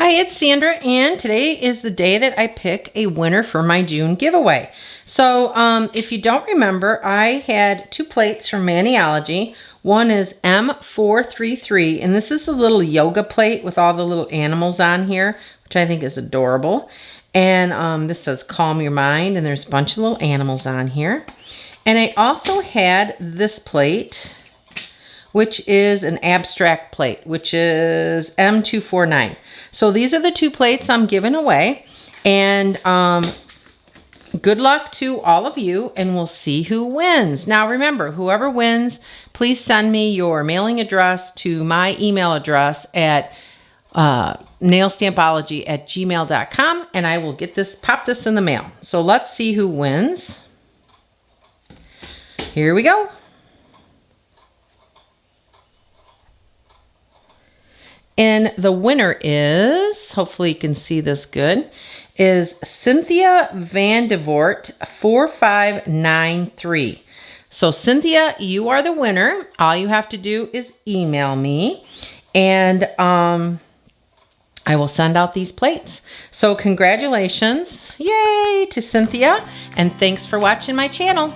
Hi, it's Sandra, and today is the day that I pick a winner for my June giveaway. So if you don't remember, I had 2 plates from Maniology. One is M433, and this is the little yoga plate with all the little animals on here, which I think is adorable. And this says calm your mind, and there's a bunch of little animals on here. And I also had this plate, which is an abstract plate, which is M249. So these are the 2 plates I'm giving away. And good luck to all of you, and we'll see who wins. Now remember, whoever wins, please send me your mailing address to my email address at nailstampology@gmail.com, and I will pop this in the mail. So let's see who wins. Here we go. And the winner is, hopefully you can see this good, is Cynthia Vandevort 4593. So Cynthia, you are the winner. All you have to do is email me, and I will send out these plates. So congratulations, yay, to Cynthia, and thanks for watching my channel.